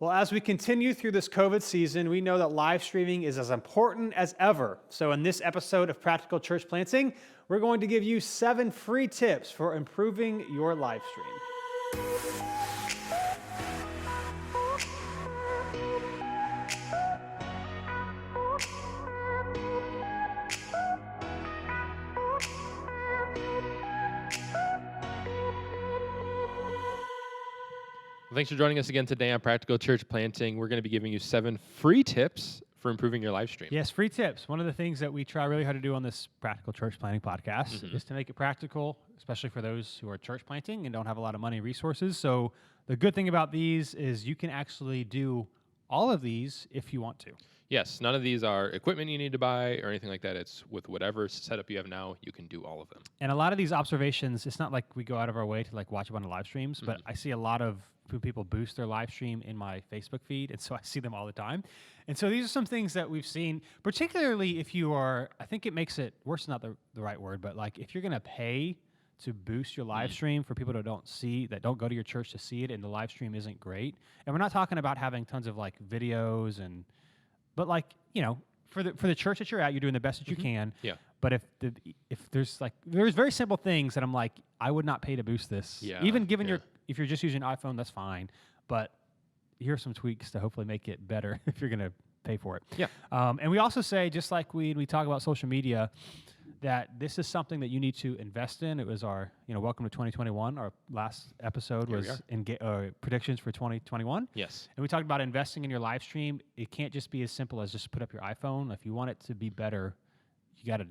Well, as we continue through this COVID season, we know that live streaming is as important as ever. So, in this episode of Practical Church Planting, we're going to give you 7 free tips for improving your live stream. Thanks for joining us again today on Practical Church Planting. We're going to be giving you 7 free tips for improving your live stream. Yes, free tips. One of the things that we try really hard to do on this Practical Church Planting podcast is to make it practical, especially for those who are church planting and don't have a lot of money and resources. So the good thing about these is you can actually do all of these if you want to. Yes, none of these are equipment you need to buy or anything like that. It's with whatever setup you have now, you can do all of them. And a lot of these observations, it's not like we go out of our way to like watch a bunch of live streams, but I see a lot of people boost their live stream in my Facebook feed, and so I see them all the time. And so these are some things that we've seen, particularly if you are, I think it makes it worse, not the right word, but like if you're going to pay to boost your live stream for people that don't go to your church to see it, and the live stream isn't great. And we're not talking about having tons of like videos but like, you know, for the church that you're at, you're doing the best that you can. Yeah. But if there's very simple things that I'm like, I would not pay to boost this. Yeah. Even given if you're just using an iPhone, that's fine. But here's some tweaks to hopefully make it better if you're gonna pay for it. Yeah. And we also say, just like we talk about social media, that this is something that you need to invest in. It was our, welcome to 2021. Our last episode was predictions for 2021. Yes. And we talked about investing in your live stream. It can't just be as simple as just put up your iPhone. If you want it to be better, you gotta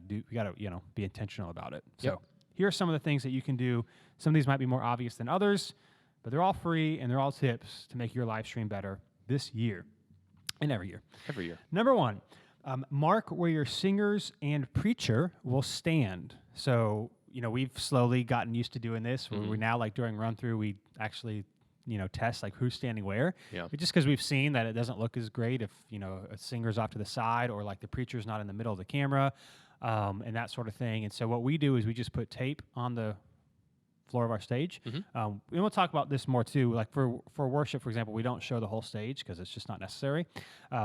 be intentional about it. So here are some of the things that you can do. Some of these might be more obvious than others, but they're all free and they're all tips to make your live stream better this year and every year. Every year. Number 1. Mark where your singers and preacher will stand. So, we've slowly gotten used to doing this. We're now, like, during run-through, we actually, test, like, who's standing where. Yeah. Just because we've seen that it doesn't look as great if, a singer's off to the side or, like, the preacher's not in the middle of the camera and that sort of thing. And so what we do is we just put tape on the floor of our stage. And we'll talk about this more too. Like for worship, for example, we don't show the whole stage because it's just not necessary.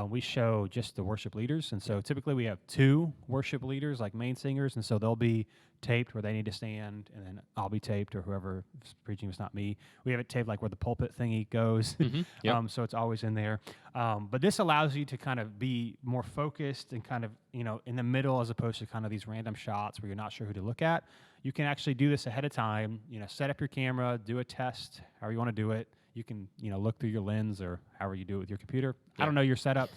We show just the worship leaders. And so typically we have 2 worship leaders, like main singers. And so they'll be taped where they need to stand, and then I'll be taped, or whoever is preaching, if it's not me. We have it taped like where the pulpit thingy goes. So it's always in there. But this allows you to kind of be more focused and kind of, in the middle, as opposed to kind of these random shots where you're not sure who to look at. You can actually do this ahead of time, set up your camera, do a test, however you want to do it. You can, look through your lens or however you do it with your computer. I don't know your setup.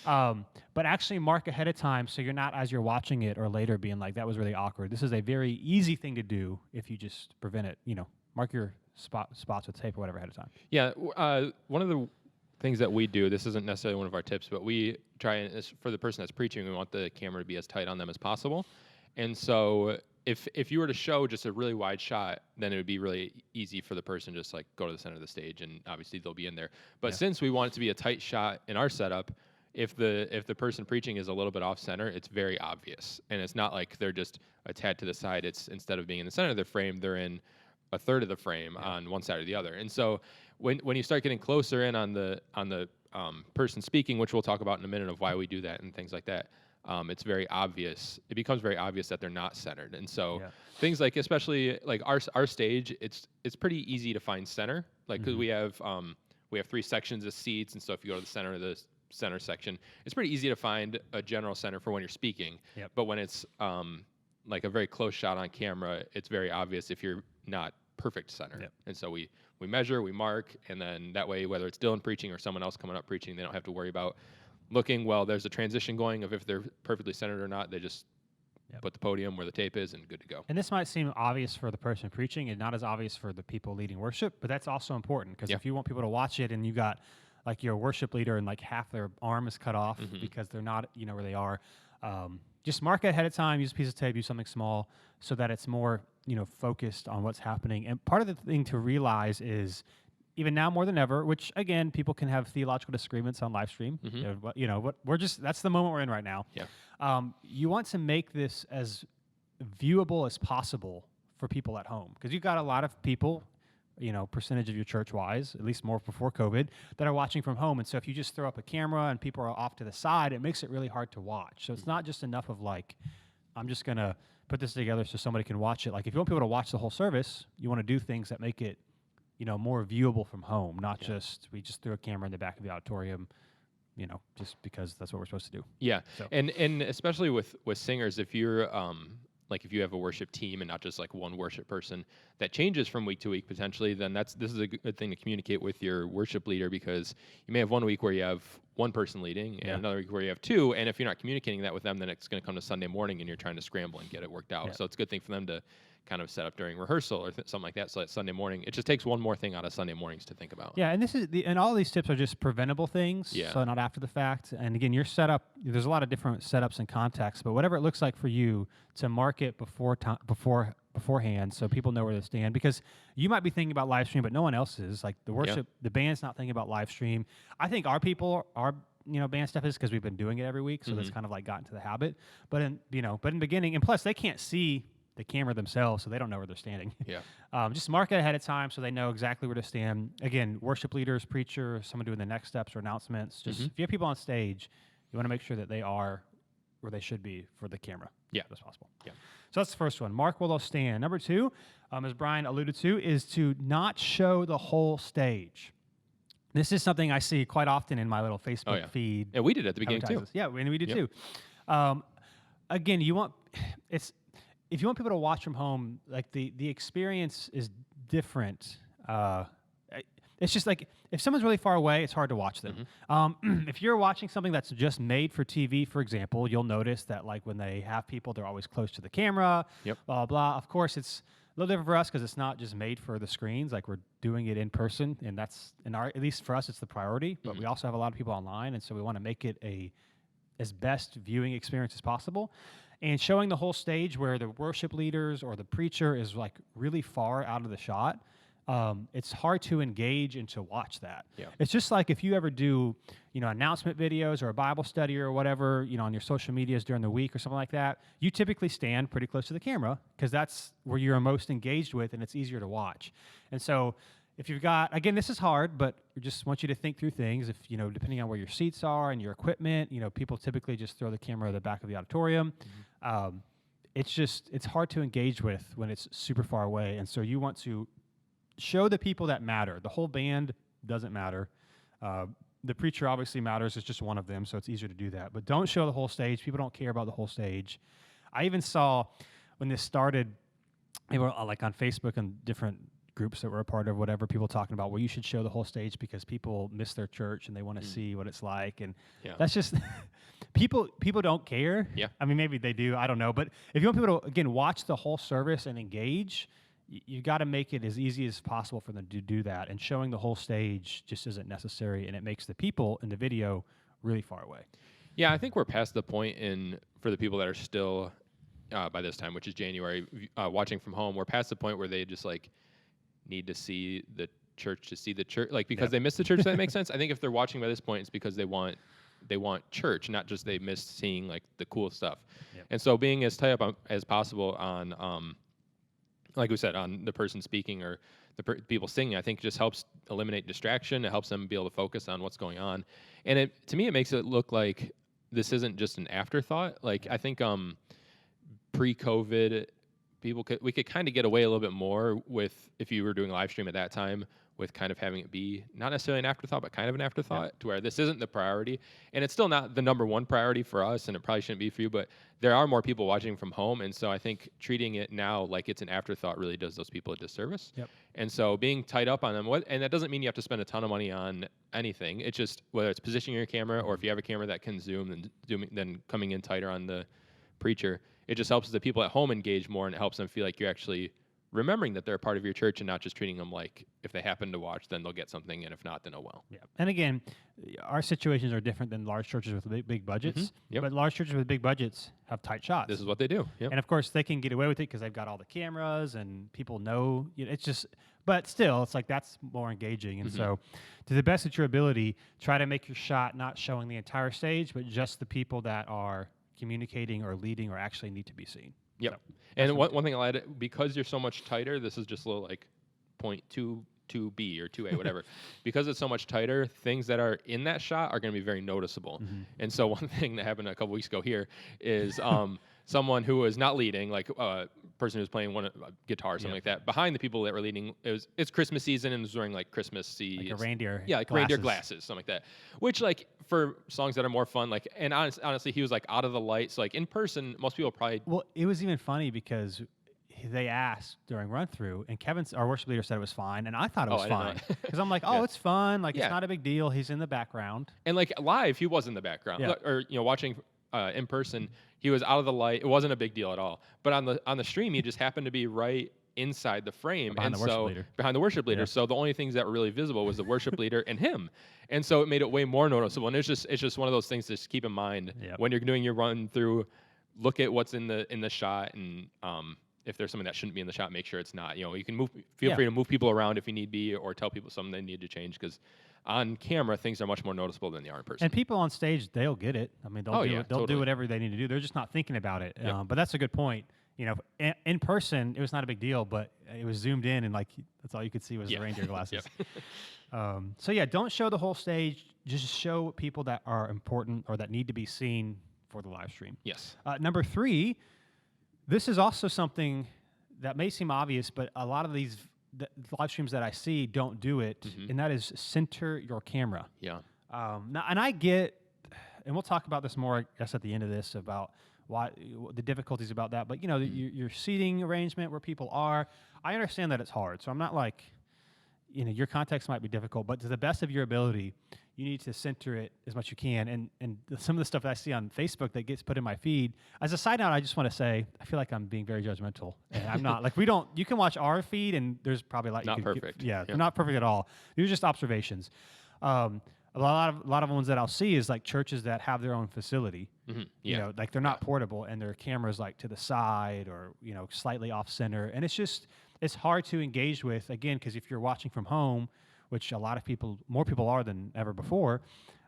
But actually mark ahead of time so you're not, as you're watching it or later, being like, that was really awkward. This is a very easy thing to do if you just prevent it. Mark your spots with tape or whatever ahead of time. Yeah. One of the things that we do, this isn't necessarily one of our tips, but we try and, for the person that's preaching, we want the camera to be as tight on them as possible. And so if you were to show just a really wide shot, then it would be really easy for the person to just like go to the center of the stage, and obviously they'll be in there. But since we want it to be a tight shot in our setup, if the person preaching is a little bit off center, it's very obvious. And it's not like they're just a tad to the side. It's, instead of being in the center of the frame, they're in a third of the frame on one side or the other. And so when you start getting closer in on the person speaking, which we'll talk about in a minute of why we do that and things like that, it's very obvious. It becomes very obvious that they're not centered. And so things like, especially like our stage, it's pretty easy to find center. Like, cause we have 3 sections of seats. And so if you go to the center of the center section, it's pretty easy to find a general center for when you're speaking. But when it's like a very close shot on camera, it's very obvious if you're not perfect center. And so we measure, we mark, and then that way, whether it's Dylan preaching or someone else coming up preaching, they don't have to worry about looking, well, there's a transition going of if they're perfectly centered or not. They just put the podium where the tape is and good to go. And this might seem obvious for the person preaching and not as obvious for the people leading worship, but that's also important because if you want people to watch it and you got like your worship leader and like half their arm is cut off because they're not, where they are, just mark it ahead of time, use a piece of tape, use something small so that it's more, focused on what's happening. And part of the thing to realize is, even now more than ever, which again, people can have theological disagreements on live stream. That's the moment we're in right now. You want to make this as viewable as possible for people at home, because you've got a lot of people percentage of your church wise, at least more before COVID, that are watching from home. And so if you just throw up a camera and people are off to the side, it makes it really hard to watch. So it's not just enough of like, I'm just going to put this together so somebody can watch it. Like if you want people to watch the whole service, you want to do things that make it, more viewable from home, not just, we just threw a camera in the back of the auditorium, just because that's what we're supposed to do. Yeah. So. And especially with singers, if you're, like if you have a worship team and not just like one worship person that changes from week to week potentially, then this is a good thing to communicate with your worship leader, because you may have one week where you have one person leading and another week where you have two. And if you're not communicating that with them, then it's going to come to Sunday morning and you're trying to scramble and get it worked out. So it's a good thing for them to kind of set up during rehearsal or something like that. So that Sunday morning, it just takes one more thing out of Sunday mornings to think about. Yeah. And and all these tips are just preventable things. Yeah. So not after the fact. And again, your setup, there's a lot of different setups and contexts, but whatever it looks like for you, to mark it beforehand so people know where to stand, because you might be thinking about live stream, but no one else is. Like the worship, the band's not thinking about live stream. I think our people are, band stuff is because we've been doing it every week, so that's kind of like gotten to the habit. But in the beginning, and plus they can't see the camera themselves, so they don't know where they're standing. Yeah. Just mark it ahead of time so they know exactly where to stand. Again, worship leaders, preacher, someone doing the next steps or announcements. Just if you have people on stage, you want to make sure that they are where they should be for the camera. Yeah. As possible. Yeah. So that's the first one. Mark where they'll stand. Number 2, as Brian alluded to, is to not show the whole stage. This is something I see quite often in my little Facebook feed. Yeah, we did it at the beginning too. Yeah, and we did too. Again, if you want people to watch from home, like the experience is different. It's just like if someone's really far away, it's hard to watch them. If you're watching something that's just made for TV, for example, you'll notice that like when they have people, they're always close to the camera, blah, blah, blah. Of course, it's a little different for us because it's not just made for the screens. Like we're doing it in person, and that's, at least for us, it's the priority. But we also have a lot of people online, and so we want to make it as best viewing experience as possible. And showing the whole stage where the worship leaders or the preacher is like really far out of the shot, it's hard to engage and to watch that. Yeah. It's just like if you ever do, announcement videos or a Bible study or whatever, on your social medias during the week or something like that, you typically stand pretty close to the camera because that's where you're most engaged with and it's easier to watch. And so if you've got, again, this is hard, but we just want you to think through things. If, depending on where your seats are and your equipment, people typically just throw the camera at the back of the auditorium. It's hard to engage with when it's super far away. And so you want to show the people that matter. The whole band doesn't matter. The preacher obviously matters. It's just one of them, so it's easier to do that. But don't show the whole stage. People don't care about the whole stage. I even saw when this started, they were like on Facebook and different groups that we're a part of, whatever, people talking about, well, you should show the whole stage because people miss their church and they want to see what it's like. And that's just, people don't care. Yeah. I mean, maybe they do. I don't know. But if you want people to, again, watch the whole service and engage, you got to make it as easy as possible for them to do that. And showing the whole stage just isn't necessary, and it makes the people in the video really far away. Yeah, I think we're past the point for the people that are still, by this time, which is January, watching from home, we're past the point where they just like need to see the church like because they miss the church. Does that make sense? I think if they're watching by this point, it's because they want church, not just they miss seeing like the cool stuff. Yep. And so being as tight up as possible on, like we said, on the person speaking or the people singing, I think just helps eliminate distraction. It helps them be able to focus on what's going on. And to me, it makes it look like this isn't just an afterthought. Like I think pre-COVID, we could kind of get away a little bit more with, if you were doing live stream at that time, with kind of having it be not necessarily an afterthought, but kind of an afterthought, to where this isn't the priority. And it's still not the number one priority for us, and it probably shouldn't be for you, but there are more people watching from home. And so I think treating it now like it's an afterthought really does those people a disservice. Yep. And so being tied up on them, and that doesn't mean you have to spend a ton of money on anything. It's just whether it's positioning your camera, or if you have a camera that can zoom, then coming in tighter on the preacher. It just helps the people at home engage more, and it helps them feel like you're actually remembering that they're a part of your church and not just treating them like if they happen to watch, then they'll get something, and if not, then oh well. Yeah. And again, our situations are different than large churches with big budgets, but large churches with big budgets have tight shots. This is what they do. Yep. And of course, they can get away with it because they've got all the cameras and people know, it's just, but still, it's like that's more engaging. And so, to the best of your ability, try to make your shot not showing the entire stage, but just the people that are communicating or leading or actually need to be seen. Yep. So, and one thing I'll add, because you're so much tighter, this is just a little like 0.22B or 2A, whatever. Because it's so much tighter, things that are in that shot are going to be very noticeable. And so one thing that happened a couple weeks ago here is someone who was not leading, like a person who was playing one guitar or something like that, behind the people that were leading, it's Christmas season and it was wearing like Christmassy, like a reindeer, yeah, like reindeer glasses, something like that. Which like for songs that are more fun, like, and honestly, he was like out of the light, so like in person, most people probably. Well, it was even funny because they asked during run through, and our worship leader said it was fine, and I thought it was fine because I'm like, oh, it's fun, like it's not a big deal. He's in the background, and like live, he was in the background, or watching in person, he was out of the light. It wasn't a big deal at all. But on the stream, he just happened to be right inside the frame, behind the worship leader. So the only things that were really visible was the worship leader and him, and so it made it way more noticeable. And it's just one of those things to just keep in mind when you're doing your run through. Look at what's in the shot, and if there's something that shouldn't be in the shot, make sure it's not. You can feel free to move people around if you need be, or tell people something they need to change, because on camera things are much more noticeable than they are in person. And people on stage, they'll get it. I mean, they'll do whatever they need to do. They're just not thinking about it. But that's a good point. In person, it was not a big deal, but it was zoomed in, and like that's all you could see was the reindeer glasses. So don't show the whole stage. Just show people that are important or that need to be seen for the live stream. Yes. Number 3, this is also something that may seem obvious, but a lot of these live streams that I see don't do it, and that is center your camera. Yeah. Now, and I get, and we'll talk about this more, I guess, at the end of this about why the difficulties about that. But your seating arrangement where people are, I understand that it's hard. So I'm not like, your context might be difficult, but to the best of your ability, you need to center it as much as you can. And some of the stuff that I see on Facebook that gets put in my feed, as a side note, I just want to say, I feel like I'm being very judgmental. And I'm not. Like, you can watch our feed, and there's probably a lot not perfect. They're not perfect at all. These are just observations. A lot of ones that I'll see is like churches that have their own facility. Like they're not portable, and their cameras like to the side or slightly off center, and it's hard to engage with, again, because if you're watching from home, which more people are than ever before,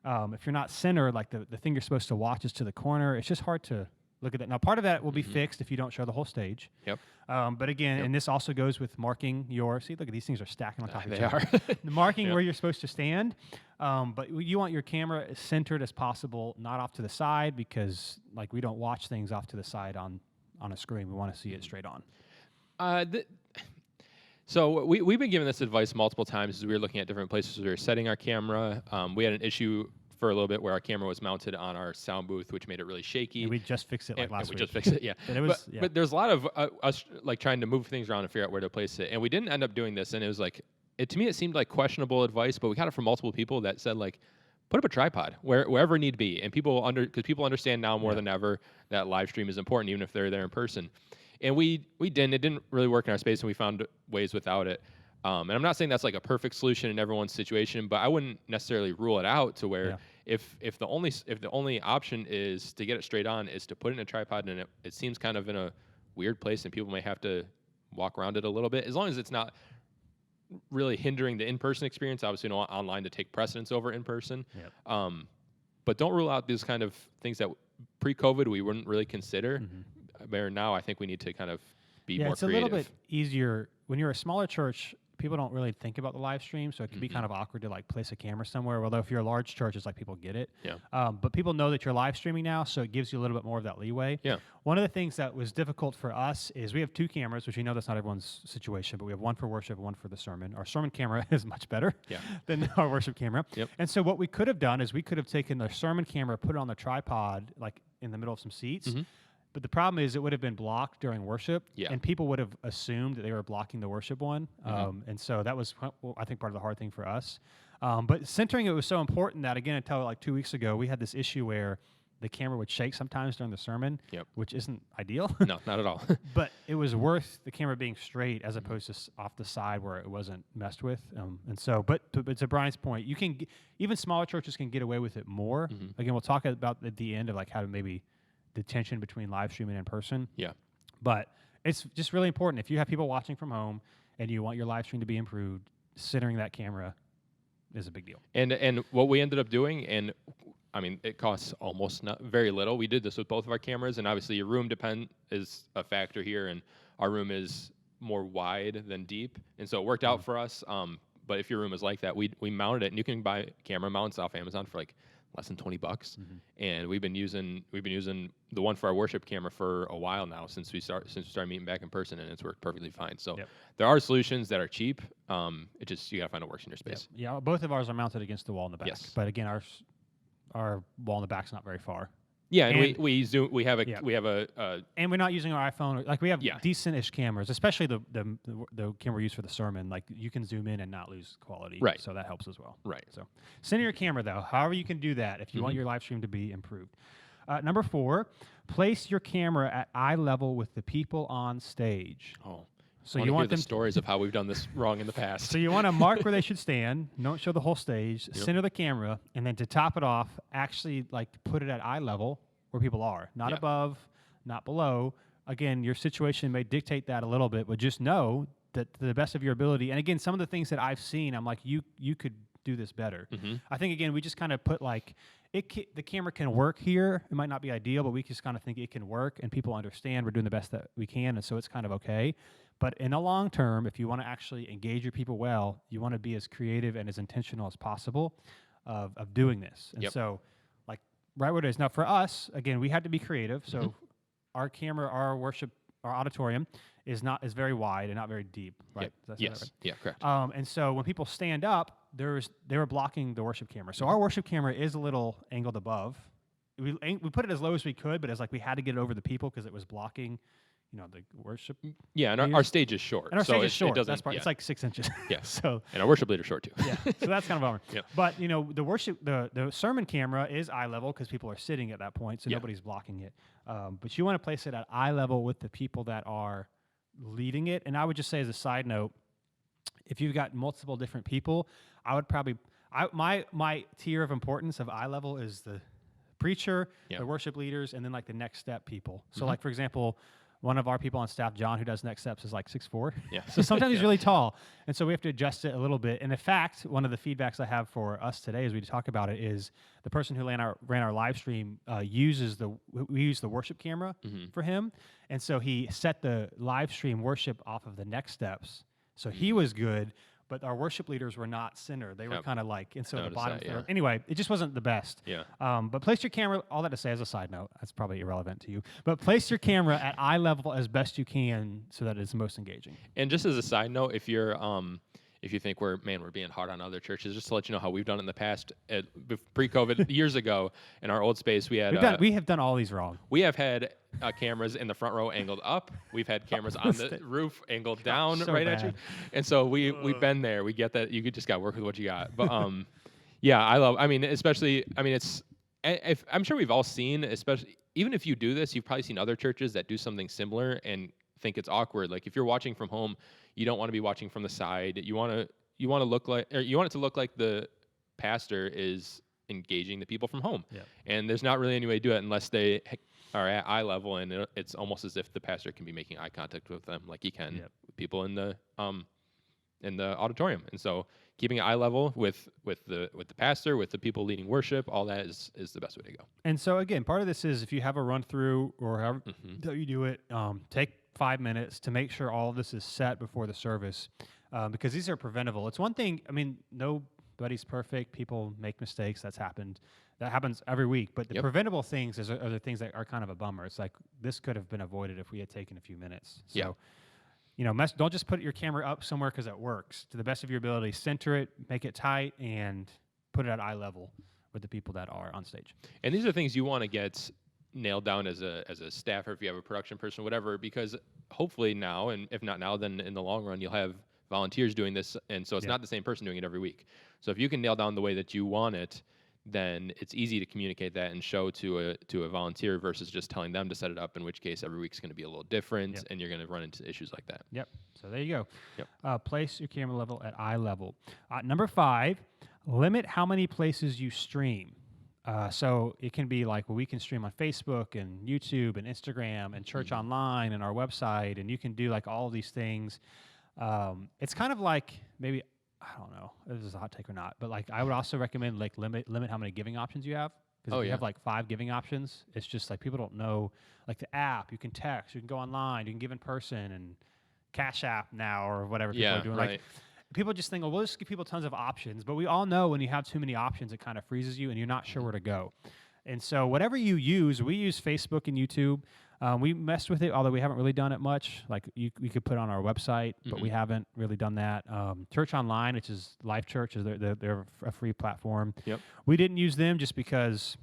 if you're not centered, like the thing you're supposed to watch is to the corner, it's just hard to look at that. Now, part of that will be fixed if you don't show the whole stage. Yep. But again, and this also goes with marking look at these things are stacking on top of each they other. are. Marking where you're supposed to stand. But you want your camera as centered as possible, not off to the side, because like we don't watch things off to the side on a screen. We want to see it straight on. So we've been given this advice multiple times as we were looking at different places we were setting our camera. We had an issue for a little bit where our camera was mounted on our sound booth, which made it really shaky. And we just fixed it last week. We just fixed it, yeah. And it was, but there's a lot of us like trying to move things around and figure out where to place it. And we didn't end up doing this. And it was like, to me, it seemed like questionable advice, but we got it from multiple people that said like, put up a tripod wherever need be. And because people understand now more than ever that live stream is important, even if they're there in person. And we didn't. It didn't really work in our space, and we found ways without it. And I'm not saying that's like a perfect solution in everyone's situation, but I wouldn't necessarily rule it out to where if the only option is to get it straight on is to put it in a tripod, and it seems kind of in a weird place, and people may have to walk around it a little bit, as long as it's not really hindering the in-person experience. Obviously, you don't want online to take precedence over in-person. But don't rule out these kind of things that pre-COVID we wouldn't really consider. Where now I think we need to kind of be more creative. It's a little bit easier when you're a smaller church. People don't really think about the live stream, so it can be kind of awkward to like place a camera somewhere. Although if you're a large church, it's like people get it. But people know that you're live streaming now, so it gives you a little bit more of that leeway. One of the things that was difficult for us is we have 2 cameras, which we know that's not everyone's situation, but we have one for worship, one for the sermon. Our sermon camera is much better than our worship camera. And so what we could have done is we could have taken the sermon camera, put it on the tripod, like in the middle of some seats. But the problem is it would have been blocked during worship, and people would have assumed that they were blocking the worship one. And so that was, I think, part of the hard thing for us. But centering it was so important that, again, until like 2 weeks ago, we had this issue where the camera would shake sometimes during the sermon, which isn't ideal. No, not at all. But it was worth the camera being straight as opposed to off the side where it wasn't messed with. And so, but to Brian's point, you can even smaller churches can get away with it more. Again, we'll talk about at the end of like how to maybe the tension between live streaming and in person. But it's just really important. If you have people watching from home and you want your live stream to be improved, centering that camera is a big deal. And what we ended up doing, and I mean, it costs almost very little. We did this with both of our cameras, and obviously your room is a factor here, and our room is more wide than deep, and so it worked out for us. But if your room is like that, we mounted it, and you can buy camera mounts off Amazon for like less than $20. And we've been using the one for our worship camera for a while now, since we started meeting back in person, and it's worked perfectly fine. So there are solutions that are cheap. It just, you gotta find what works in your space. Yeah, both of ours are mounted against the wall in the back. Yes. But again, our wall in the back's not very far. Yeah, and we zoom. We have a and we're not using our iPhone. Like, we have decent-ish cameras, especially the camera we use for the sermon. Like, you can zoom in and not lose quality. Right. So that helps as well. Right. So center your camera, though. However you can do that if you want your live stream to be improved. Number 4, place your camera at eye level with the people on stage. Oh. So you want hear them the stories of how we've done this wrong in the past. So you want to mark where they should stand. Don't show the whole stage. Center the camera, and then to top it off, actually like put it at eye level where people are, not above, not below. Again, your situation may dictate that a little bit, but just know that to the best of your ability. And again, some of the things that I've seen, I'm like, you could do this better. I think again, we just kind of put like the camera can work here. It might not be ideal, but we just kind of think it can work, and people understand we're doing the best that we can, and so it's kind of okay. But in the long term, if you want to actually engage your people well, you want to be as creative and as intentional as possible of doing this. And so, like, right where it is. Now, for us, again, we had to be creative. So our camera, our auditorium is very wide and not very deep, right? Yes. Right? Yeah, correct. And so when people stand up, they were blocking the worship camera. So our worship camera is a little angled above. We put it as low as we could, but it's like we had to get it over the people because it was blocking, the worship. Yeah, and our stage is short. And our stage is short. It doesn't, that's part. It's like 6 inches. Yeah. So. And our worship leader's short too. Yeah. So that's kind of a bummer. Yeah. But the sermon camera is eye level because people are sitting at that point, so nobody's blocking it. But you want to place it at eye level with the people that are leading it. And I would just say, as a side note, if you've got multiple different people, I would probably my tier of importance of eye level is the preacher, the worship leaders, and then like the next step people. So like, for example, one of our people on staff, John, who does next steps, is like 6'4". Yeah. So sometimes he's really tall, and so we have to adjust it a little bit. And in fact, one of the feedbacks I have for us today, as we talk about it, is the person who ran our live stream we use the worship camera for him, and so he set the live stream worship off of the next steps. So he was good, but our worship leaders were not centered. They were kind of like, and so the bottom. Anyway, it just wasn't the best. Yeah. But place your camera, all that to say as a side note, that's probably irrelevant to you, but place your camera at eye level as best you can so that it's most engaging. And just as a side note, if you think we're being hard on other churches, just to let you know how we've done it in the past, pre-COVID, years ago, in our old space, we have done all these wrong. We have had cameras in the front row angled up. We've had cameras on the roof angled down at you. And so we've been there. We get that. You just got to work with what you got. But I'm sure we've all seen, especially even if you do this, you've probably seen other churches that do something similar and think it's awkward. Like, if you're watching from home, you don't want to be watching from the side. You want it to look like the pastor is engaging the people from home. Yeah. And there's not really any way to do it unless they are at eye level, and it's almost as if the pastor can be making eye contact with them, like he can with people in the auditorium. And so keeping it eye level with the pastor, with the people leading worship, all that is the best way to go. And so again, part of this is if you have a run through or however you do it, take 5 minutes to make sure all of this is set before the service, because these are preventable. It's one thing, nobody's perfect. People make mistakes. That happens every week. But the preventable things are the things that are kind of a bummer. It's like, this could have been avoided if we had taken a few minutes. So, don't just put your camera up somewhere because it works. To the best of your ability, center it, make it tight, and put it at eye level with the people that are on stage. And these are things you want to get nailed down as a staffer, if you have a production person, whatever, because hopefully now, and if not now, then in the long run, you'll have volunteers doing this, and so it's not the same person doing it every week. So if you can nail down the way that you want it, then it's easy to communicate that and show to a volunteer versus just telling them to set it up, in which case every week's going to be a little different, and you're going to run into issues like that. Yep. So there you go. Yep. Place your camera level at eye level. Number 5, limit how many places you stream. So it can be like, we can stream on Facebook and YouTube and Instagram and Church Online and our website, and you can do like all of these things. It's kind of like, maybe, I don't know if this is a hot take or not, but like, I would also recommend like limit how many giving options you have. Because if you have like 5 giving options, it's just like, people don't know, like the app, you can text, you can go online, you can give in person, and Cash App now or whatever people Yeah, are doing. right. Like people just think, well, we'll just give people tons of options. But we all know when you have too many options, it kind of freezes you and you're not sure where to go. And so whatever you use, we use Facebook and YouTube. We messed with it, although we haven't really done it much. Like we could put it on our website, but we haven't really done that. Church Online, which is Life Church, is they're a free platform. Yep. We didn't use them just because,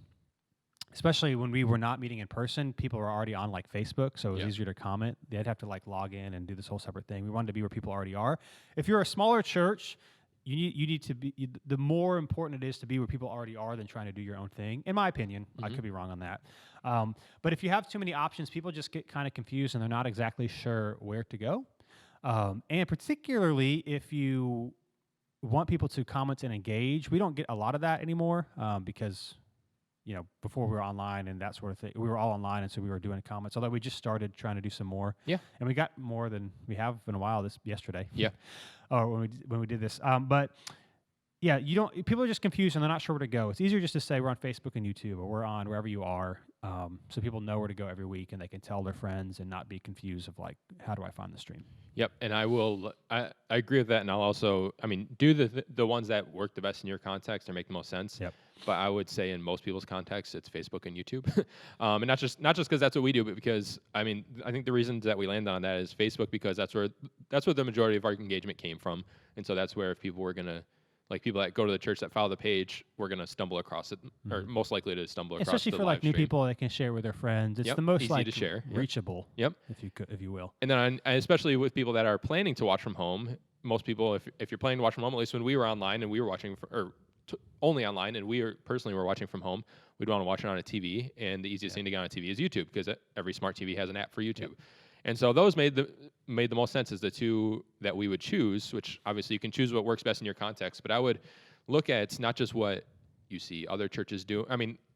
especially when we were not meeting in person, people were already on like Facebook, so it was easier to comment. They'd have to like log in and do this whole separate thing. We wanted to be where people already are. If you're a smaller church, you need to be, the more important it is to be where people already are than trying to do your own thing, in my opinion. I could be wrong on that. But if you have too many options, people just get kind of confused and they're not exactly sure where to go. And particularly if you want people to comment and engage, we don't get a lot of that anymore because, before we were online and that sort of thing, we were all online, and so we were doing comments, although we just started trying to do some more. Yeah. And we got more than we have in a while yesterday. Yeah. Or when we did this. But yeah, people are just confused and they're not sure where to go. It's easier just to say we're on Facebook and YouTube, or we're on wherever you are, so people know where to go every week and they can tell their friends and not be confused of like, how do I find the stream? Yep, and I agree with that, and I'll also, do the ones that work the best in your context or make the most sense. Yep. But I would say in most people's context, it's Facebook and YouTube, and not just because that's what we do, but because I think the reasons that we land on that is Facebook, because that's where the majority of our engagement came from, and so that's where if people were gonna, like people that go to the church that follow the page, we're gonna stumble across it, or most likely to stumble across. Especially the for like live new stream. people that can share with their friends. It's the most easy to share. reachable. Yep. If you will. And then especially with people that are planning to watch from home, most people, if you're planning to watch from home, at least when we were online and we were watching only online, and we personally were watching from home, we'd want to watch it on a TV, and the easiest thing to get on a TV is YouTube, because every smart TV has an app for YouTube. Yep. And so those made the most sense as the two that we would choose, which obviously you can choose what works best in your context, but I would look at not just what you see other churches do.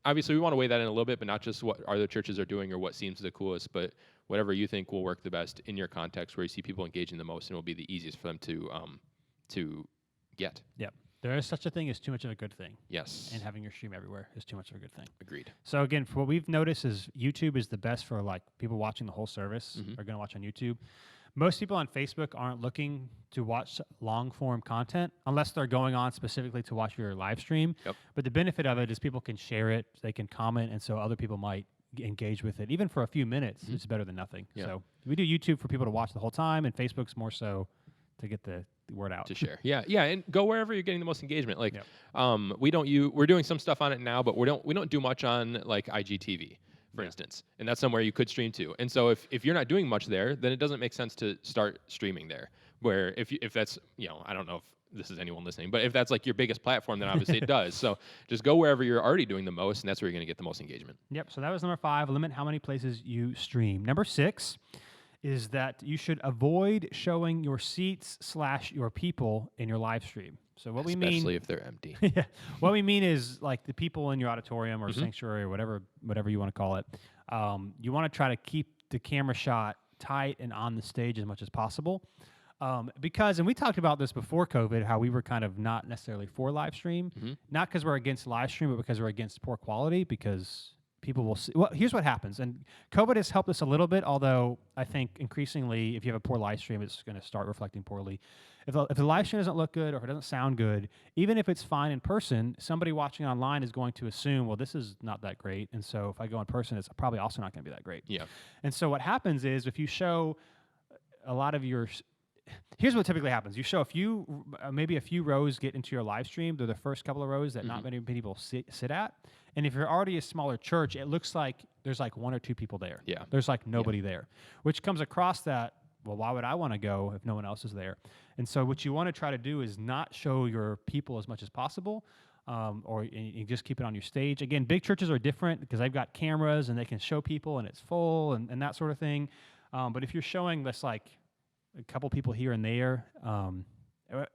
Obviously we want to weigh that in a little bit, but not just what other churches are doing or what seems the coolest, but whatever you think will work the best in your context, where you see people engaging the most and will be the easiest for them to get. Yep. There is such a thing as too much of a good thing. Yes. And having your stream everywhere is too much of a good thing. Agreed. So again, for what we've noticed is YouTube is the best for like people watching the whole service are going to watch on YouTube. Most people on Facebook aren't looking to watch long form content unless they're going on specifically to watch your live stream. Yep. But the benefit of it is people can share it, they can comment, and so other people might engage with it. Even for a few minutes, it's better than nothing. Yeah. So we do YouTube for people to watch the whole time, and Facebook's more so to get the word out. To share. Yeah, and go wherever you're getting the most engagement. Like we're doing some stuff on it now, but we don't do much on like IGTV, for instance. And that's somewhere you could stream to. And so if you're not doing much there, then it doesn't make sense to start streaming there. Where if that's, I don't know if this is anyone listening, but if that's like your biggest platform, then obviously it does. So just go wherever you're already doing the most, and that's where you're going to get the most engagement. Yep. So that was number 5, limit how many places you stream. Number 6 is that you should avoid showing your seats / your people in your live stream. So what we mean, especially if they're empty. What we mean is like the people in your auditorium or sanctuary or whatever you want to call it. You want to try to keep the camera shot tight and on the stage as much as possible. Because, and we talked about this before COVID, how we were kind of not necessarily for live stream, not because we're against live stream, but because we're against poor quality, because people will see. Well, here's what happens, and COVID has helped us a little bit, although I think increasingly, if you have a poor live stream, it's going to start reflecting poorly. If the live stream doesn't look good or if it doesn't sound good, even if it's fine in person, somebody watching online is going to assume, well, this is not that great, and so if I go in person, it's probably also not going to be that great. Yeah. And so what happens is if you show a lot of your... Here's what typically happens. You show maybe a few rows get into your live stream. They're the first couple of rows that not many people sit at. And if you're already a smaller church, it looks like there's like 1 or 2 people there. Yeah. There's like nobody there, which comes across that, well, why would I want to go if no one else is there? And so what you want to try to do is not show your people as much as possible, or you just keep it on your stage. Again, big churches are different because they've got cameras and they can show people and it's full and that sort of thing. But if you're showing this like a couple people here and there,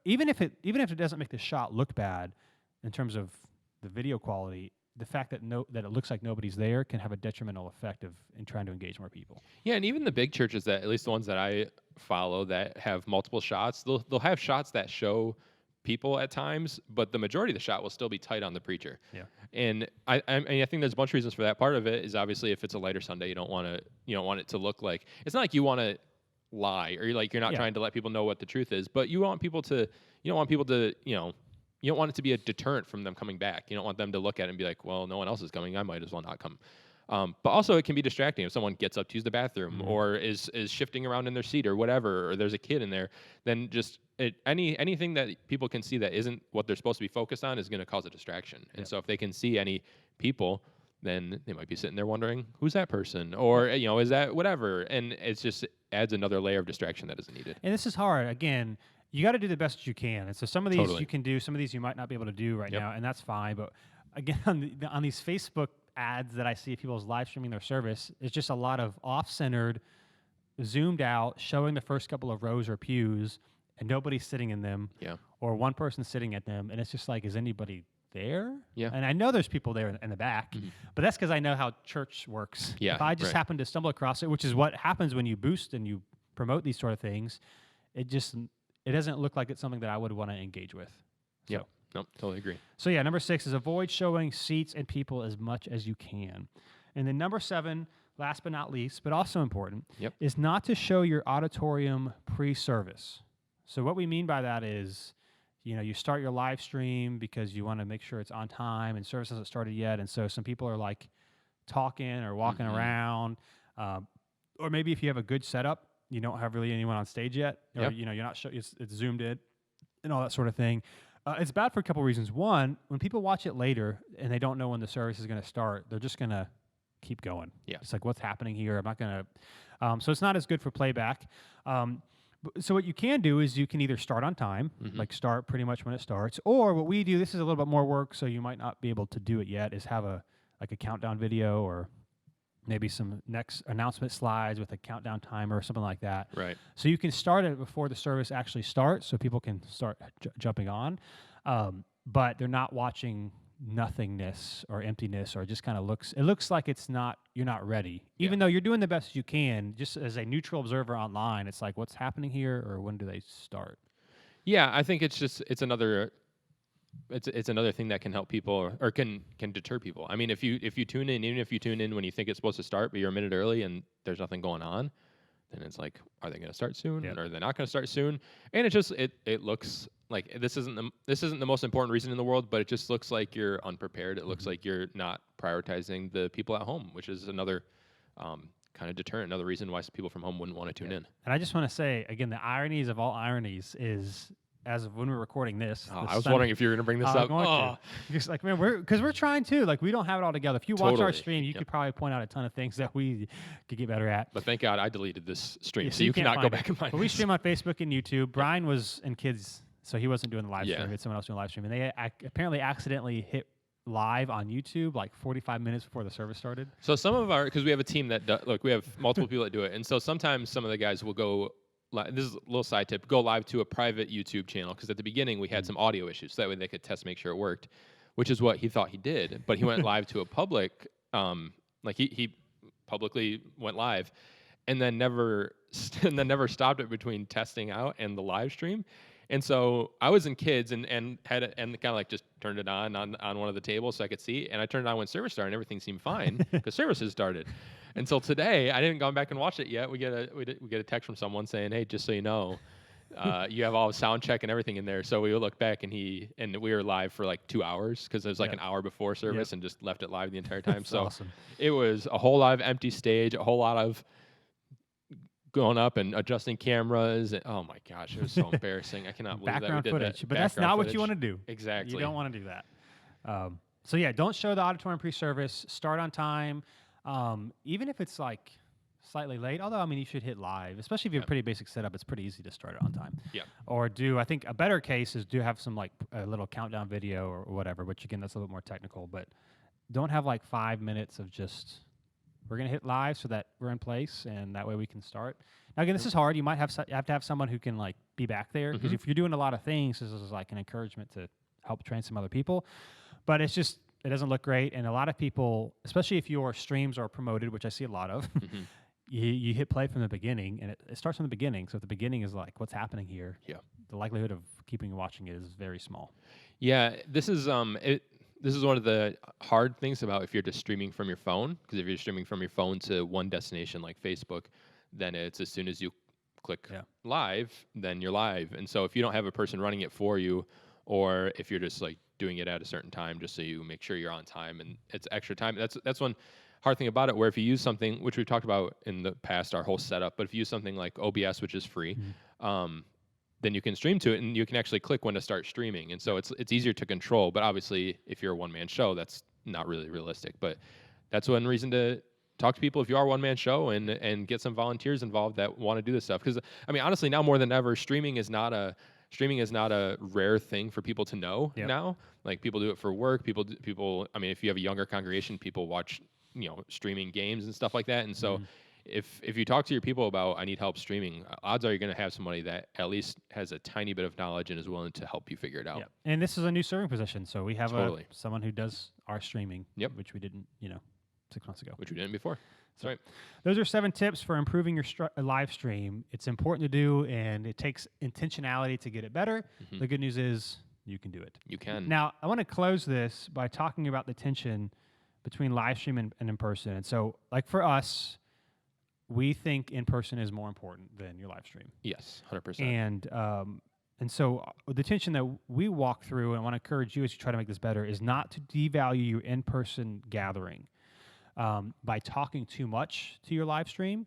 even if it doesn't make the shot look bad in terms of the video quality, the fact that it looks like nobody's there can have a detrimental effect in trying to engage more people. Yeah, and even the big churches, that at least the ones that I follow that have multiple shots, they'll have shots that show people at times, but the majority of the shot will still be tight on the preacher. Yeah. And I think there's a bunch of reasons for that. Part of it is obviously if it's a lighter Sunday, you don't want it to look like, it's not like you want to lie, or you're not Yeah. trying to let people know what the truth is, but you want people to, you don't want people to, you don't want it to be a deterrent from them coming back. You don't want them to look at it and be like, well, no one else is coming, I might as well not come. But also it can be distracting if someone gets up to use the bathroom or is shifting around in their seat or whatever, or there's a kid in there. Then just anything that people can see that isn't what they're supposed to be focused on is going to cause a distraction. And so if they can see any people, then they might be sitting there wondering, who's that person, or is that whatever, and it's just adds another layer of distraction that isn't needed. And this is hard. Again, you got to do the best you can. And so some of these Totally. you can do, some of these you might not be able to do right Yep. now, and that's fine. But again, on these Facebook ads that I see of people's live streaming their service, it's just a lot of off-centered, zoomed out, showing the first couple of rows or pews, and nobody's sitting in them, Yeah. or one person sitting at them, and it's just like, is anybody there? Yeah. And I know there's people there in the back, but that's because I know how church works. Yeah, If I just right. happen to stumble across it, which is what happens when you boost and you promote these sort of things, it doesn't look like it's something that I would want to engage with. Yep. Nope. Totally agree. So yeah, number 6 is avoid showing seats and people as much as you can. And then number 7, last but not least, but also important, Yep. is not to show your auditorium pre-service. So what we mean by that is, you start your live stream because you want to make sure it's on time and service hasn't started yet. And so some people are like talking or walking around, or maybe if you have a good setup, you don't have really anyone on stage yet, or Yep. you're not it's zoomed in and all that sort of thing. It's bad for a couple reasons. One, when people watch it later and they don't know when the service is going to start, they're just going to keep going. Yeah. It's like, what's happening here? I'm not going to. So it's not as good for playback. So what you can do is you can either start on time, like start pretty much when it starts, or what we do, this is a little bit more work, so you might not be able to do it yet, is have a countdown video or maybe some next announcement slides with a countdown timer or something like that. Right. So you can start it before the service actually starts, so people can start jumping on, but they're not watching nothingness or emptiness, or it just kind of looks like you're not ready, even though you're doing the best you can. Just as a neutral observer online, it's like, what's happening here, or when do they start? Yeah, I think it's another thing that can help people or can deter people. I mean, if you tune in, even if you tune in when you think it's supposed to start, but you're a minute early and there's nothing going on, then it's like, are they going to start soon, or are they not going to start soon? And it looks like this isn't the most important reason in the world, but it just looks like you're unprepared. It looks like you're not prioritizing the people at home, which is another kind of deterrent, another reason why people from home wouldn't want to tune in. And I just want to say again, the ironies of all ironies is, as of when we're recording this, I was wondering if you were going to bring this up. Just like, man, because we're trying to, like, we don't have it all together. If you watch our Totally. stream, you could probably point out a ton of things that we could get better at. But thank God I deleted this stream, Yeah, so you can't cannot go find back it. and find But we this. stream on Facebook and YouTube. Brian was in kids, so he wasn't doing the live Yeah. stream. It's someone else doing the live stream, and they apparently accidentally hit live on YouTube like 45 minutes before the service started. So some of because we have a team that look, we have multiple people that do it, and so sometimes some of the guys will go. This is a little side tip: go live to a private YouTube channel, because at the beginning we had some audio issues, so that way they could test, make sure it worked, which is what he thought he did. But he went live to a public, he publicly went live, and then never stopped it between testing out and the live stream. And so I was in kids and had it, and kind of like just turned it on one of the tables so I could see. And I turned it on when service started, and everything seemed fine because services started. Until today, I didn't go back and watch it yet. We get a text from someone saying, "Hey, just so you know, you have all the sound check and everything in there." So we look back, and we were live for like 2 hours, because it was like an hour before service, and just left it live the entire time. That's so awesome. It was a whole lot of empty stage, a whole lot of going up and adjusting cameras. And, oh my gosh, it was so embarrassing. I cannot believe Background that we did footage, that. but that's not what you want to do. Exactly. You don't want to do that. So yeah, don't show the auditorium pre-service. Start on time, even if it's like slightly late. Although, I mean, you should hit live, especially if you have a pretty basic setup. It's pretty easy to start it on time. Yeah. Or I think a better case is have some like a little countdown video or whatever. Which again, that's a little bit more technical. But don't have like 5 minutes of just, we're gonna hit live so that we're in place, and that way we can start. Now again, this is hard. You might have to have someone who can like be back there, because if you're doing a lot of things, this is like an encouragement to help train some other people. But it doesn't look great, and a lot of people, especially if your streams are promoted, which I see a lot of, you hit play from the beginning, and it starts from the beginning. So if the beginning is like, what's happening here? Yeah. The likelihood of keeping watching it is very small. Yeah, this is one of the hard things about if you're just streaming from your phone, because if you're streaming from your phone to one destination like Facebook, then it's as soon as you click Yeah. live, then you're live. And so if you don't have a person running it for you, or if you're just like doing it at a certain time, just so you make sure you're on time and it's extra time, that's one hard thing about it. Where if you use something, which we've talked about in the past, our whole setup, but if you use something like OBS, which is free, then you can stream to it and you can actually click when to start streaming. And so it's easier to control. But obviously, if you're a one-man show, that's not really realistic. But that's one reason to talk to people if you are a one-man show and get some volunteers involved that want to do this stuff. Because I mean, honestly, now more than ever, streaming is not a rare thing for people to know now. Like people do it for work. People. I mean, if you have a younger congregation, people watch streaming games and stuff like that. And so if you talk to your people about I need help streaming, odds are you're going to have somebody that at least has a tiny bit of knowledge and is willing to help you figure it out. Yeah. And this is a new serving position, so we have Totally. someone who does our streaming, Yep. which we didn't, 6 months ago. Which we didn't before. That's right. Those are 7 tips for improving your live stream. It's important to do, and it takes intentionality to get it better. The good news is you can do it. You can. Now, I want to close this by talking about the tension between live stream and in person. And so, like for us, we think in person is more important than your live stream. Yes, 100%. And so the tension that we walk through, and I want to encourage you as you try to make this better, is not to devalue your in-person gathering by talking too much to your live stream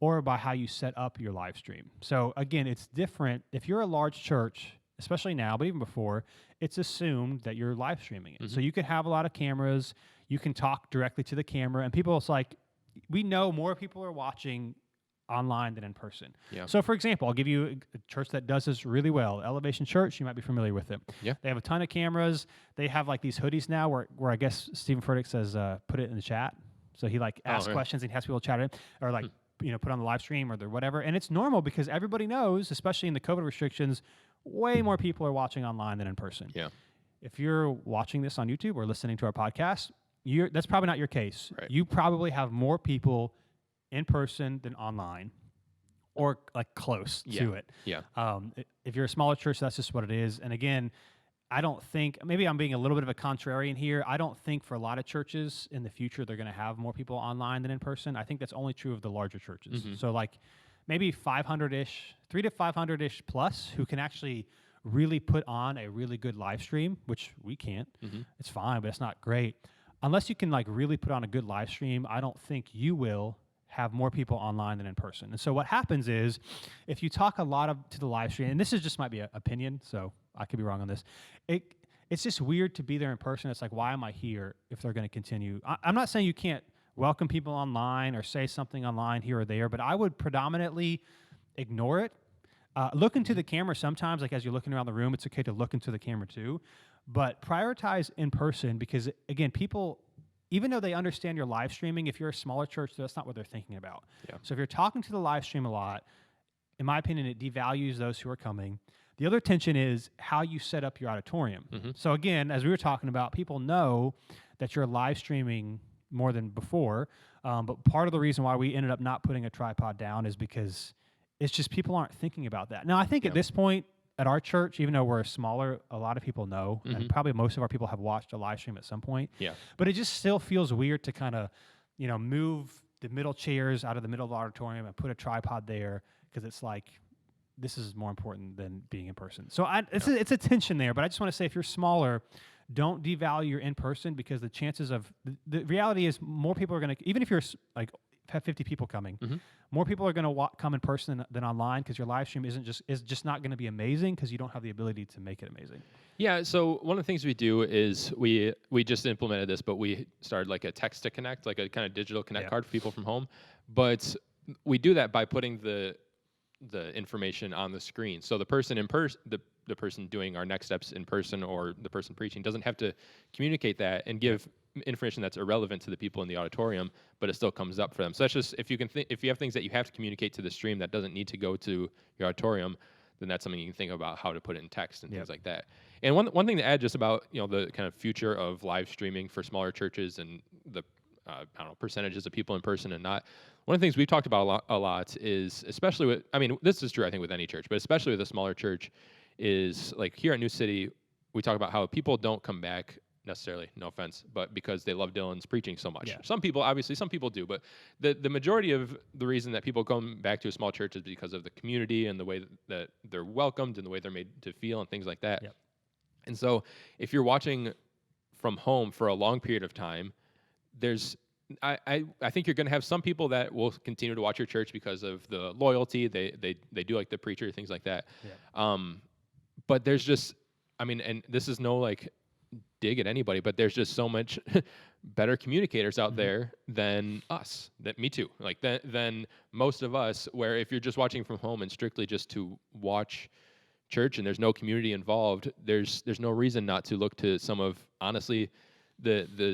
or by how you set up your live stream. So again, it's different. If you're a large church, especially now, but even before, it's assumed that you're live streaming it. So you can have a lot of cameras. You can talk directly to the camera, and people, it's like, we know more people are watching online than in person. Yeah. So, for example, I'll give you a church that does this really well. Elevation Church, you might be familiar with it. Yeah. They have a ton of cameras. They have like these hoodies now where I guess Stephen Furtick says, put it in the chat. So he like asks questions and has people chat it or like, put on the live stream or the whatever. And it's normal because everybody knows, especially in the COVID restrictions, way more people are watching online than in person. Yeah. If you're watching this on YouTube or listening to our podcast, that's probably not your case. Right. You probably have more people in person than online or like close to it. Yeah. If you're a smaller church, that's just what it is. And again, I don't think, maybe I'm being a little bit of a contrarian here. I don't think for a lot of churches in the future, they're going to have more people online than in person. I think that's only true of the larger churches. So like maybe 500-ish, 300 to 500-ish plus who can actually really put on a really good live stream, which we can't. It's fine, but it's not great. Unless you can like really put on a good live stream, I don't think you will have more people online than in person. And so what happens is if you talk a lot to the live stream, and this is just might be an opinion, so I could be wrong on this. It's just weird to be there in person. It's like, why am I here if they're going to continue? I'm not saying you can't welcome people online or say something online here or there, but I would predominantly ignore it. Look into the camera sometimes, like as you're looking around the room, it's okay to look into the camera too. But prioritize in person because, again, people, even though they understand your live streaming, if you're a smaller church, that's not what they're thinking about. Yeah. So if you're talking to the live stream a lot, in my opinion, it devalues those who are coming. The other tension is how you set up your auditorium. So again, as we were talking about, people know that you're live streaming more than before, but part of the reason why we ended up not putting a tripod down is because it's just people aren't thinking about that. Now, I think at this point, at our church, even though we're smaller, a lot of people know, and probably most of our people have watched a live stream at some point. Yeah. But it just still feels weird to kind of, move the middle chairs out of the middle of the auditorium and put a tripod there because it's like, this is more important than being in person. So it's a tension there, but I just want to say if you're smaller, don't devalue your in-person because the chances of, the reality is more people are going to, even if you're like, have 50 people coming, more people are going to come in person than online because your live stream is just not going to be amazing because you don't have the ability to make it amazing. Yeah. So one of the things we do is we just implemented this, but we started like a text to connect, like a kind of digital connect card for people from home. But we do that by putting the information on the screen. So the person in person, the person doing our next steps in person or the person preaching doesn't have to communicate that and give information that's irrelevant to the people in the auditorium, but it still comes up for them. So that's just, if you have things that you have to communicate to the stream that doesn't need to go to your auditorium, then that's something you can think about how to put it in text and things like that. And one thing to add just about, the kind of future of live streaming for smaller churches and the percentages of people in person and not. One of the things we've talked about a lot is, especially with, this is true I think with any church, but especially with a smaller church, is like here at New City, we talk about how people don't come back necessarily, no offense, but because they love Dylan's preaching so much. Yeah. Some people, obviously, some people do, but the majority of the reason that people come back to a small church is because of the community and the way that they're welcomed and the way they're made to feel and things like that. Yep. And so if you're watching from home for a long period of time, I think you're going to have some people that will continue to watch your church because of the loyalty. They do like the preacher, things like that. Yeah. But there's just, I mean, and this is no like dig at anybody, but there's just so much better communicators out there than us. That me too. Like than most of us. Where if you're just watching from home and strictly just to watch church and there's no community involved, there's no reason not to look to some of, honestly,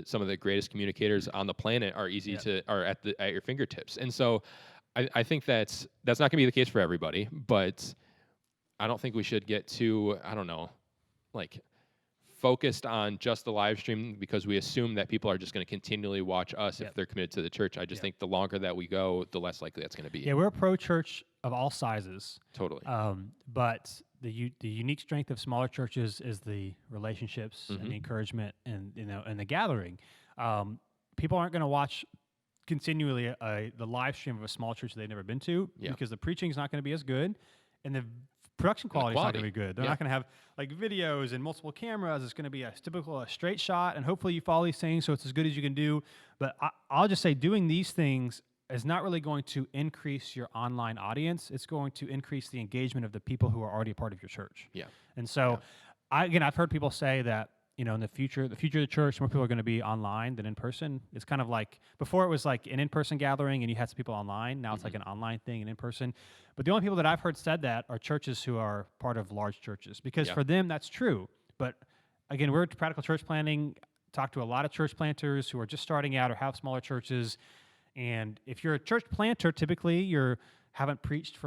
some of the greatest communicators on the planet are at your fingertips. And so I think that's not going to be the case for everybody, but I don't think we should get too, I don't know, like focused on just the live stream because we assume that people are just going to continually watch us if they're committed to the church. I just think the longer that we go, the less likely that's going to be. Yeah, we're a pro-church of all sizes. Totally. But the unique strength of smaller churches is the relationships and the encouragement and and the gathering. People aren't going to watch continually the live stream of a small church they've never been to because the preaching is not going to be as good, and the production quality is not going to be good. They're not going to have like videos and multiple cameras. It's going to be a typical straight shot, and hopefully you follow these things so it's as good as you can do. But I'll just say doing these things is not really going to increase your online audience. It's going to increase the engagement of the people who are already a part of your church. Yeah. And so, I've heard people say that, in the future of the church, more people are going to be online than in person. It's kind of like, before it was like an in-person gathering and you had some people online. Now it's like an online thing and in-person. But the only people that I've heard said that are churches who are part of large churches, because for them, that's true. But again, we're at Practical Church Planting, talk to a lot of church planters who are just starting out or have smaller churches. And if you're a church planter, typically you haven't preached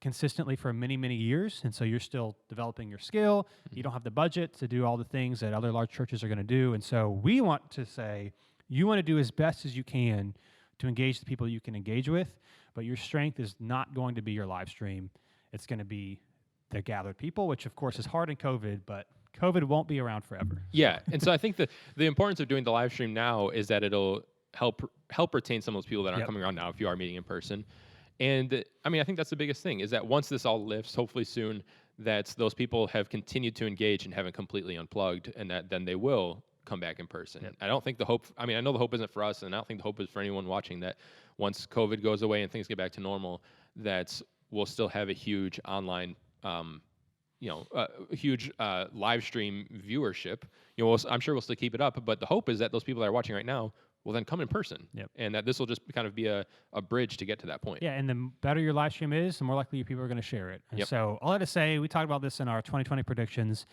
consistently for many, many years, and so you're still developing your skill. You don't have the budget to do all the things that other large churches are going to do. And so we want to say, you want to do as best as you can to engage the people you can engage with, but your strength is not going to be your live stream. It's going to be the gathered people, which of course is hard in COVID, but COVID won't be around forever. Yeah, and so I think the importance of doing the live stream now is that it'll help retain some of those people that aren't coming around now if you are meeting in person. And I mean, I think that's the biggest thing, is that once this all lifts, hopefully soon, that those people have continued to engage and haven't completely unplugged, and that then they will come back in person. I don't think I know the hope isn't for us, and I don't think the hope is for anyone watching, that once COVID goes away and things get back to normal, that we'll still have a huge online, huge live stream viewership. I'm sure we'll still keep it up, but the hope is that those people that are watching right now will then come in person, and that this will just kind of be a bridge to get to that point. Yeah, and the better your live stream is, the more likely people are going to share it. And so all I have to say, we talked about this in our 2020 predictions.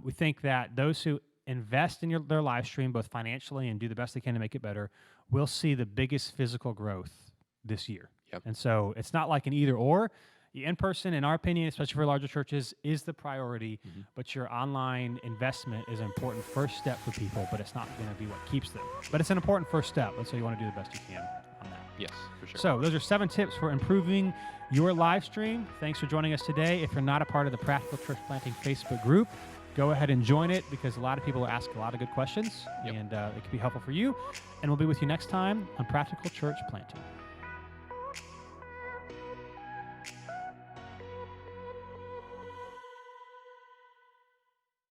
We think that those who invest in their live stream, both financially and do the best they can to make it better, will see the biggest physical growth this year. And so it's not like an either or. In-person, in our opinion, especially for larger churches, is the priority, but your online investment is an important first step for people, but it's not going to be what keeps them. But it's an important first step, and so you want to do the best you can on that. Yes, for sure. So those are 7 tips for improving your live stream. Thanks for joining us today. If you're not a part of the Practical Church Planting Facebook group, go ahead and join it, because a lot of people ask a lot of good questions, and it could be helpful for you. And we'll be with you next time on Practical Church Planting.